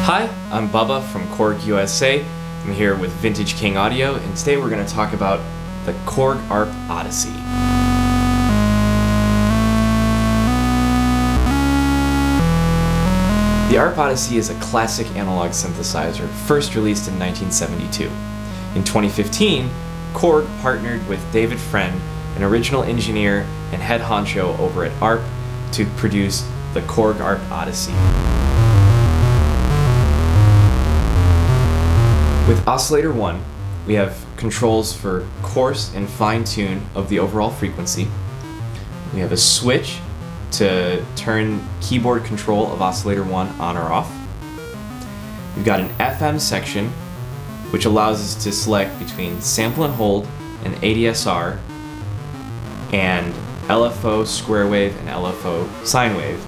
Hi, I'm Bubba from Korg USA. I'm here with Vintage King Audio, and today we're going to talk about the Korg ARP Odyssey. The ARP Odyssey is a classic analog synthesizer, first released in 1972. In 2015, Korg partnered with David Friend, an original engineer and head honcho over at ARP, to produce the Korg ARP Odyssey. With Oscillator 1, we have controls for coarse and fine tune of the overall frequency. We have a switch to turn keyboard control of Oscillator 1 on or off. We've got an FM section, which allows us to select between sample and hold and ADSR, and LFO square wave and LFO sine wave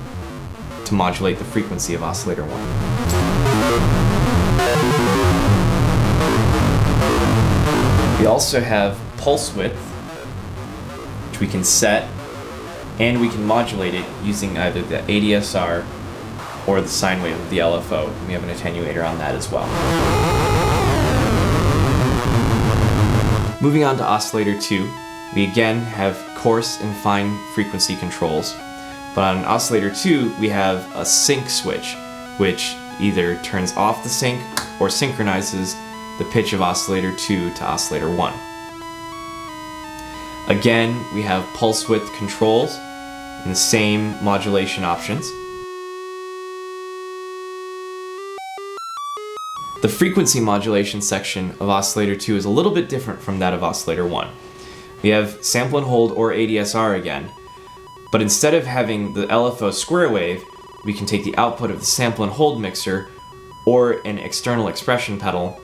to modulate the frequency of Oscillator 1. We also have pulse width, which we can set, and we can modulate it using either the ADSR or the sine wave of the LFO. We have an attenuator on that as well. Moving on to Oscillator 2, we again have coarse and fine frequency controls, but on Oscillator 2 we have a sync switch, which either turns off the sync or synchronizes the pitch of Oscillator 2 to Oscillator 1. Again, we have pulse width controls and the same modulation options. The frequency modulation section of Oscillator 2 is a little bit different from that of Oscillator 1. We have sample and hold or ADSR again, but instead of having the LFO square wave, we can take the output of the sample and hold mixer or an external expression pedal.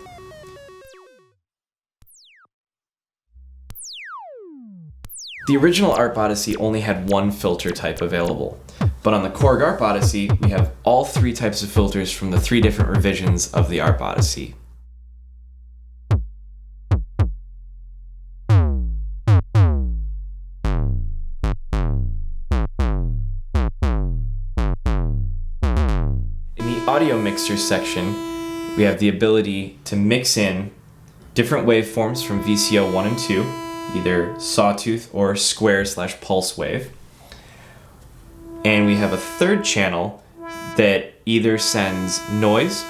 The original ARP Odyssey only had one filter type available, but on the Korg ARP Odyssey, we have all three types of filters from the three different revisions of the ARP Odyssey. In the audio mixer section, we have the ability to mix in different waveforms from VCO 1 and 2, either sawtooth or square/pulse wave. And we have a third channel that either sends noise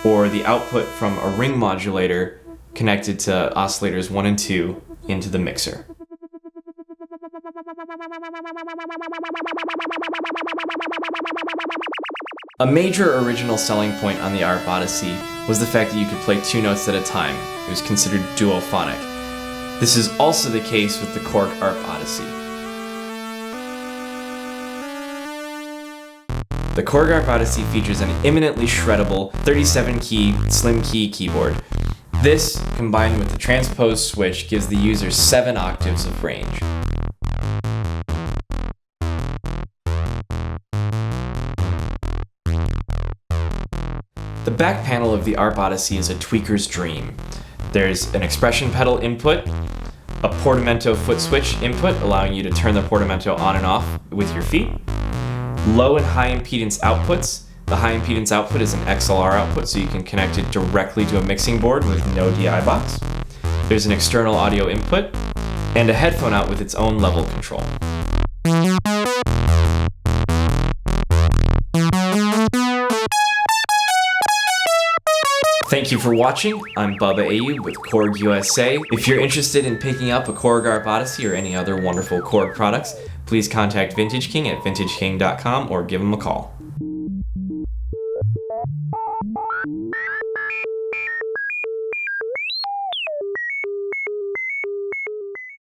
or the output from a ring modulator connected to oscillators 1 and 2 into the mixer. A major original selling point on the ARP Odyssey was the fact that you could play two notes at a time. It was considered duophonic. This is also the case with the Korg ARP Odyssey. The Korg ARP Odyssey features an eminently shreddable 37-key slim key keyboard. This, combined with the transpose switch, gives the user 7 octaves of range. The back panel of the ARP Odyssey is a tweaker's dream. There's an expression pedal input, a portamento foot switch input allowing you to turn the portamento on and off with your feet, low and high impedance outputs. The high impedance output is an XLR output, so you can connect it directly to a mixing board with no DI box. There's an external audio input, and a headphone out with its own level control. Thank you for watching. I'm Bubba Ayu with Korg USA. If you're interested in picking up a Korg ARP Odyssey or any other wonderful Korg products, please contact Vintage King at vintageking.com or give him a call.